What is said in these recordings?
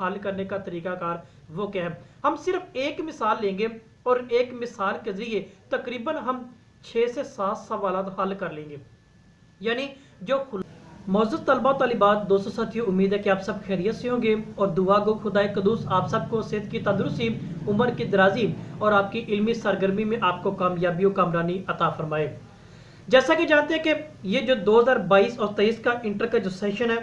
हल करने का तरीकाकार वो क्या है। हम सिर्फ एक मिसाल लेंगे और एक मिसाल के जरिए तकरीबन हम 6 से 7 सवाल हल कर लेंगे। यानी जो मौजूद तलबा तलिबात दोस्तों साथियों, उम्मीद है कि आप सब खैरियत से होंगे और दुआ गो खुदाए कदूस आप सबको सेहत की तंदुरुस्ती, उम्र की दराजी और आपकी इल्मी सरगर्मी में आपको कामयाबी और कामरानी अता फरमाए। जैसा कि जानते हैं कि ये जो 2022 और 23 का इंटर का जो सेशन है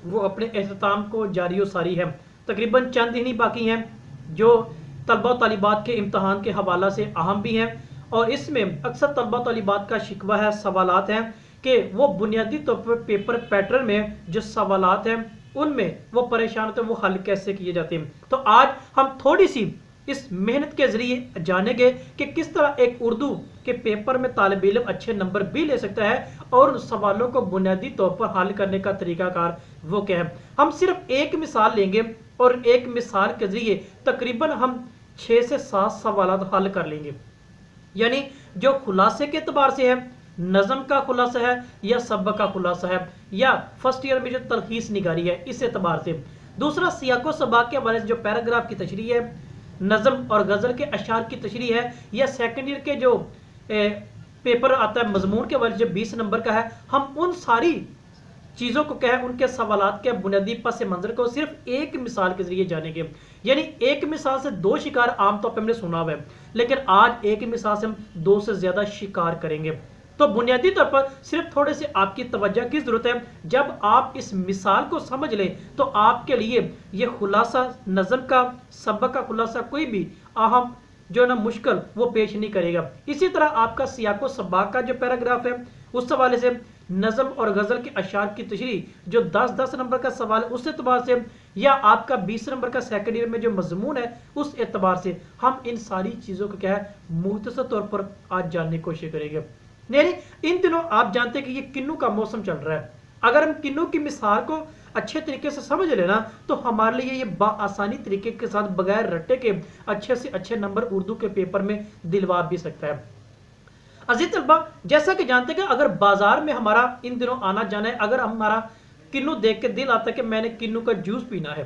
वो अपने अख्ताम को जारी व सारी है। तकरीबन चंद दिन ही बाकी हैं जो तलबा तालिबात के इम्तहान के हवाला से अहम भी हैं और इसमें अक्सर तलबा तालिबात का शिकवा है, सवालात हैं कि वो बुनियादी तौर पर पेपर पैटर्न में जो सवालात हैं उनमें वो परेशान होते हैं, वो हल कैसे किए जाते हैं। तो आज हम थोड़ी सी इस मेहनत के जरिए जानेंगे कि किस तरह एक उर्दू के पेपर में तालिब इल्म अच्छे नंबर भी ले सकता है और उन सवालों को बुनियादी तौर पर हल करने का तरीकाकार वो क्या है। हम सिर्फ एक मिसाल लेंगे और एक मिसाल के जरिए तकरीबन हम 6 से 7 सवाल हल कर लेंगे। यानी जो खुलासे के एतबार से है, नज़म का खुलासा है या सबक का खुलासा है या फर्स्ट ईयर में जो तलखीस निगारी है इस एतबार से। दूसरा सियाको सबाक के हवाले से जो पैराग्राफ की तशरीह है, नज़म और गज़ल के अशार की तशरीह है या सेकेंड ईयर के जो पेपर आता है मजमून के हवाले से जो 20 नंबर का है, हम उन सारी चीज़ों को क्या है उनके सवालात के बुनियादी पस मंजर को सिर्फ एक मिसाल के जरिए जानेंगे। यानी एक मिसाल से 2 शिकार आमतौर पर हमने सुना हुआ है, लेकिन आज एक मिसाल से हम 2 से ज़्यादा शिकार करेंगे। तो बुनियादी तौर पर सिर्फ थोड़े से आपकी तवज्जो की जरूरत है। जब आप इस मिसाल को समझ लें तो आपके लिए ये खुलासा, नज़म का, सबक का खुलासा कोई भी अहम जो ना मुश्किल वो पेश नहीं करेगा। इसी तरह आपका सियाको सबाक का जो पैराग्राफ है उस हवाले से, नज़म और गज़ल के अशार की तशरीह जो 10-10 नंबर का सवाल है उस एतबार से, या आपका 20 नंबर का सेकंड ईयर में जो मजमून है उस एतबार से, हम इन सारी चीज़ों को क्या है मुख्तसर तौर पर आज जानने की कोशिश करेंगे। नहीं, इन दिनों आप जानते हैं कि ये किन्नू का मौसम चल रहा है। अगर हम किन्नू की मिसाल को अच्छे तरीके से समझ लेना तो हमारे लिए ये आसानी तरीके के साथ बगैर रट्टे के अच्छे से अच्छे नंबर उर्दू के पेपर में दिलवा भी सकता है। अजीज तलबा, जैसा कि जानते हैं कि अगर बाजार में हमारा इन दिनों आना जाना है, अगर हमारा किन्नू देख के दिल आता है कि मैंने किन्नू का जूस पीना है,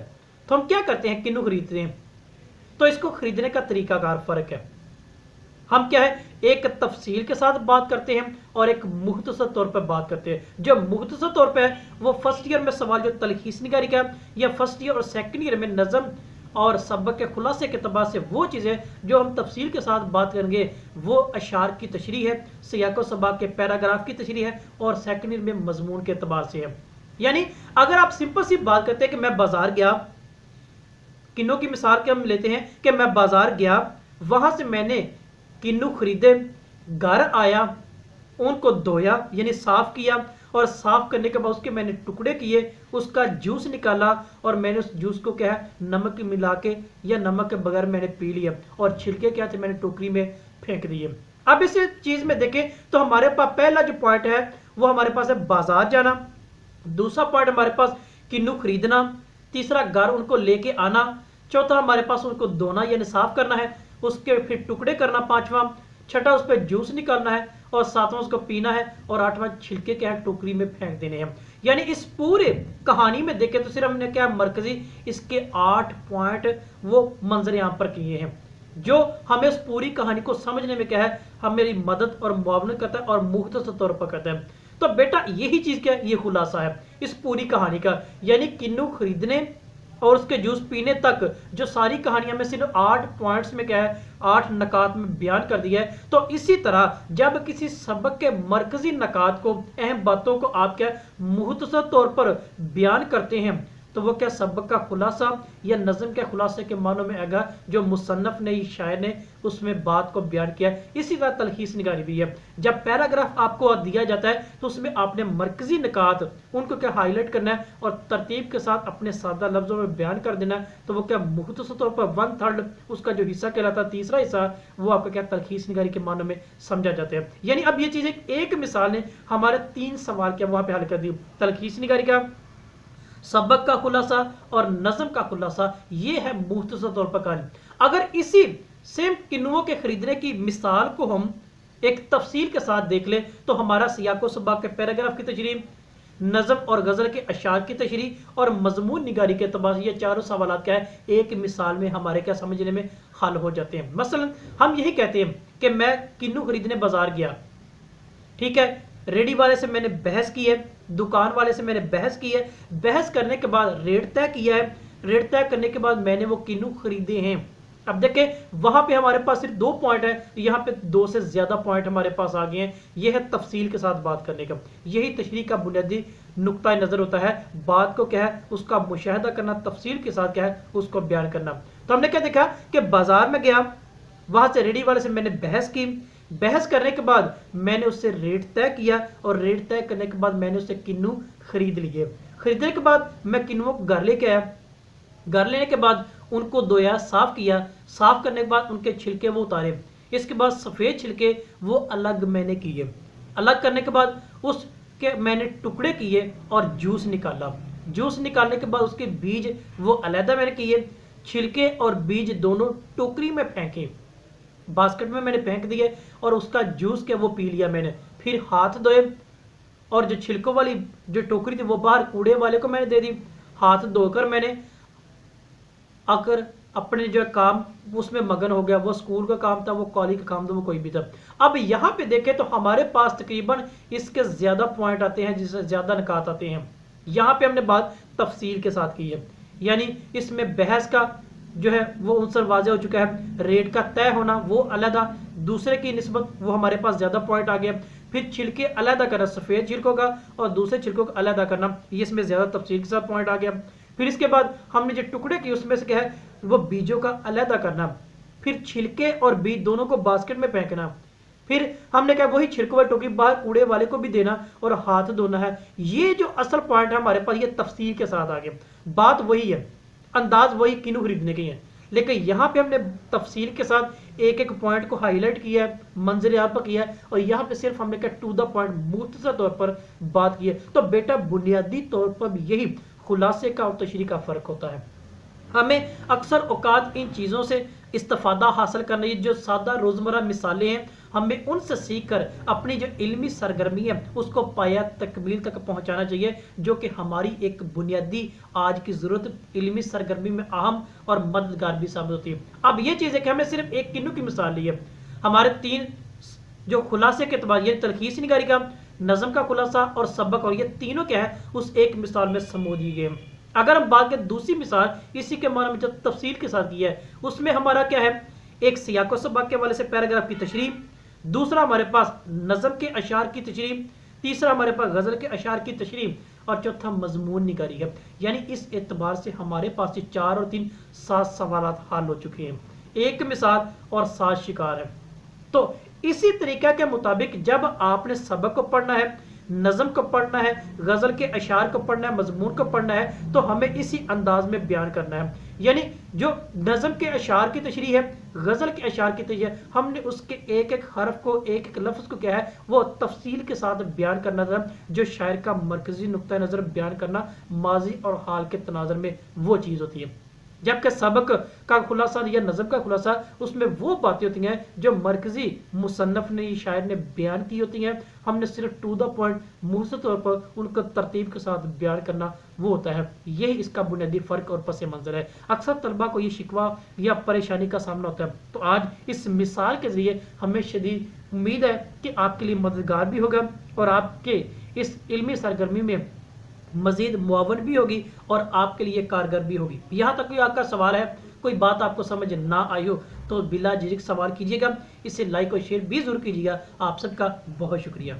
तो हम क्या करते हैं, किन्नू खरीदते हैं। तो इसको खरीदने का तरीकाकार फर्क है। हम क्या है एक तफसील के साथ बात करते हैं और एक मुख्तसर तौर पर बात करते हैं। जो मुख्तसर तौर पर है वो फर्स्ट ईयर में सवाल जो तलखीस निगारी का या फर्स्ट ईयर और सेकंड ईयर में नज़म और सबक के खुलासे के तबार से वो चीज़ें जो हम तफसील के साथ बात करेंगे वो अशार की तशरीह है, सियाको सबाक के पैराग्राफ की तशरीह है और सेकंड ईयर में मजमून के अतबार से है। यानी अगर आप सिंपल सी बात करते हैं कि मैं बाजार गया, किन्नू की मिसाल के हम लेते हैं कि मैं बाजार गया, वहां से मैंने किन्नू खरीदे, घर आया, उनको धोया यानी साफ किया और साफ करने के बाद उसके मैंने टुकड़े किए, उसका जूस निकाला और मैंने उस जूस को क्या है नमक मिला के या नमक के बगैर मैंने पी लिया और छिलके क्या थे मैंने टोकरी में फेंक दिए। अब इस चीज में देखें तो हमारे पास पहला जो पॉइंट है वो हमारे पास है बाजार जाना, दूसरा पॉइंट हमारे पास किन्नू खरीदना, तीसरा घर उनको लेके आना, चौथा हमारे पास उनको धोना यानी साफ करना है, उसके फिर टुकड़े करना, पांचवा, छठा उस पर जूस निकालना है और सातवां उसको पीना है और आठवां छिलके क्या है टोकरी में फेंक देने हैं। यानी इस पूरे कहानी में देखें तो सिर्फ हमने क्या मरकजी इसके 8 पॉइंट वो मंजर यहाँ पर किए हैं जो हमें उस पूरी कहानी को समझने में क्या है हमें मदद और मुआवनत करता है और मुख्तसर तौर पर करता है। तो बेटा यही चीज क्या है, ये खुलासा है इस पूरी कहानी का। यानी किन्नू खरीदने और उसके जूस पीने तक जो सारी कहानियां में सिर्फ 8 पॉइंट्स में क्या है 8 नकात में बयान कर दिया है। तो इसी तरह जब किसी सबक के मरकजी नकात को, अहम बातों को आप क्या मुख्तसर तौर पर बयान करते हैं तो वो क्या सबक का खुलासा या नज़म के खुलासे के मानों में आएगा जो मुसन्नफ ने, शायर ने उसमें बात को बयान किया है। इसी तरह तलखीस निगारी भी है। जब पैराग्राफ आपको दिया जाता है तो उसमें आपने मरकजी निकात उनको क्या हाईलाइट करना है और तरतीब के साथ अपने सादा लफ्जों में बयान कर देना है। तो वो क्या मुख्तसर तौर पर 1/3 उसका जो हिस्सा कहलाता है, तीसरा हिस्सा वो आपका क्या तलखीस निगारी के मानों में समझा जाता है। यानी अब ये चीज़ एक मिसाल ने हमारे 3 सवाल क्या वहाँ पे हल कर दी, तलखीस निगारी का, सबक का खुलासा और नज़म का खुलासा। ये है मुख्तसर तौर पर कहानी। अगर इसी सेम किन्नुओं के खरीदने की मिसाल को हम एक तफसील के साथ देख ले तो हमारा सियाको सबाक के पैराग्राफ की तशरीह, नज़म और गज़ल के अशार की तशरीह और मजमून निगारी के अतबार से ये चारों सवाल क्या है एक मिसाल में हमारे क्या समझने में हल हो जाते हैं। मसलन हम यही कहते हैं कि मैं किन्नू खरीदने बाजार गया, ठीक है, रेडी वाले से मैंने बहस की है, दुकान वाले से मैंने बहस की है, बहस करने के बाद रेट तय किया है, रेट तय करने के बाद मैंने वो किन्नू खरीदे हैं। अब देखें वहां पे हमारे पास सिर्फ 2 पॉइंट है, यहाँ पे 2 से ज्यादा पॉइंट हमारे पास आ गए हैं। यह है तफसील के साथ बात करने का, यही तशरीह का बुनियादी नुक्ता नजर होता है। बात को क्या है उसका मुशाहिदा करना, तफसील के साथ क्या है उसको बयान करना। तो हमने क्या देखा कि बाजार में गया, वहां से रेडी वाले से मैंने बहस की, बहस करने के बाद मैंने उससे रेट तय किया और रेट तय करने के बाद मैंने उससे किन्नू खरीद लिए। खरीदने के बाद मैं किन्नुओं को घर लेके आया, घर लेने के बाद उनको धोया, साफ किया, साफ करने के बाद उनके छिलके वो उतारे, इसके बाद सफ़ेद छिलके वो अलग मैंने किए, अलग करने के बाद उसके मैंने टुकड़े किए और जूस निकाला, जूस निकालने के बाद उसके बीज वो अलहदा मैंने किए, छिलके और बीज दोनों टोकरी में फेंके, बास्केट में मैंने फेंक दिए और उसका जूस के वो पी लिया मैंने। फिर हाथ धोए और जो छिलकों वाली जो टोकरी थी वो बाहर कूड़े वाले को मैंने दे दी। हाथ धोकर मैंने आकर अपने जो काम उसमें मगन हो गया, वो स्कूल का काम था, वो कॉलेज का काम था, वो कोई भी था। अब यहाँ पे देखें तो हमारे पास तकरीबन इसके ज्यादा पॉइंट आते हैं, जिससे ज्यादा निकात आते हैं। यहाँ पे हमने बात तफसील के साथ की है, यानी इसमें बहस का जो है वो उनसर वाज़ेह हो चुका है, रेट का तय होना वो अलहदा, दूसरे की निस्बत वो हमारे पास ज्यादा पॉइंट आ गया। फिर छिलके अलहदा करना, सफेद छिलकों का और दूसरे छिलकों का अलहदा करना, ये इसमें ज्यादा तफसील के साथ पॉइंट आ गया। फिर इसके बाद हमने जो टुकड़े किए उसमें से क्या है वो बीजों का अलहदा करना, फिर छिलके और बीज दोनों को बास्केट में फेंकना, फिर हमने क्या वही छिलकों वाली टोकरी बाहर कूड़े वाले को भी देना और हाथ धोना है। ये जो असल पॉइंट है हमारे पास ये तफसील के साथ आ गया। बात वही है, अंदाज वही किन्नू खरीदने की है, लेकिन यहाँ पे हमने तफसील के साथ एक एक पॉइंट को हाईलाइट किया है, मंजर आम पर किया है, और यहाँ पे सिर्फ हमने क्या टू द पॉइंट मुख्तसर तौर पर बात की है। तो बेटा बुनियादी तौर पर यही खुलासे का और तशरीह का फ़र्क होता है। हमें अक्सर औकात इन चीज़ों से इस्तेफादा हासिल करने, जो सादा रोज़मर्रा मिसालें हैं हमें उनसे सीख कर अपनी जो इल्मी सरगर्मी है उसको पाया तकमील तक पहुंचाना चाहिए, जो कि हमारी एक बुनियादी आज की ज़रूरत इल्मी सरगर्मी में अहम और मददगार भी साबित होती है। अब ये चीज़ है कि हमने सिर्फ एक किन्नू की मिसाल ली है, हमारे 3 जो खुलासे के अतबार, ये तलखीस निगारी का, नज़म का खुलासा और सबक, और ये तीनों क्या है उस एक मिसाल में समो दिए गए। अगर हम बात करें दूसरी मिसाल इसी के माना में जो तफसील के साथ की है, उसमें हमारा क्या है एक सियाक व सबक के वाले से पैराग्राफ की तशरीह, दूसरा हमारे पास नज़म के अशार की तशरीह, तीसरा हमारे पास गज़ल के अशार की तशरीह और चौथा मजमून निगारी है। यानी इस एतबार से हमारे पास 4 और 3 7 सवालात हल हो चुके हैं, एक मिसाल और 7 शिकार है। तो इसी तरीके के मुताबिक जब आपने सबक को पढ़ना है, नज़म को पढ़ना है, गज़ल के अशार को पढ़ना है, मजमून को पढ़ना है, तो हमें इसी अंदाज में बयान करना है। यानी जो नज़म के अशार की तशरीह है, गज़ल के अशार की तशरीह है, हमने उसके एक एक हरफ को, एक एक लफ्ज़ को क्या है वो तफसील के साथ बयान करना था, जो शायर का मरकजी नुक्ता नज़र बयान करना माजी और हाल के तनाज़र में वो चीज़ होती है। जबकि सबक का खुलासा या नज़म का खुलासा उसमें वो बातें होती हैं जो मरकजी मुसन्नफ़ ने, शायर ने बयान की होती हैं, हमने सिर्फ टू द पॉइंट मुख्तसर तौर पर उनको तरतीब के साथ बयान करना वो होता है। यही इसका बुनियादी फ़र्क और पस मंज़र है। अक्सर तलबा को ये शिकवा या परेशानी का सामना होता है। तो आज इस मिसाल के ज़रिए हमें शदीद उम्मीद है कि आपके लिए मददगार भी होगा और आपके इस इल्मी सरगर्मी में मजीद मुआवन भी होगी और आपके लिए कारगर भी होगी। यहाँ तक कोई आपका सवाल है, कोई बात आपको समझ ना आई हो तो बिला झिझक सवाल कीजिएगा, इसे लाइक और शेयर भी जरूर कीजिएगा। आप सबका बहुत शुक्रिया।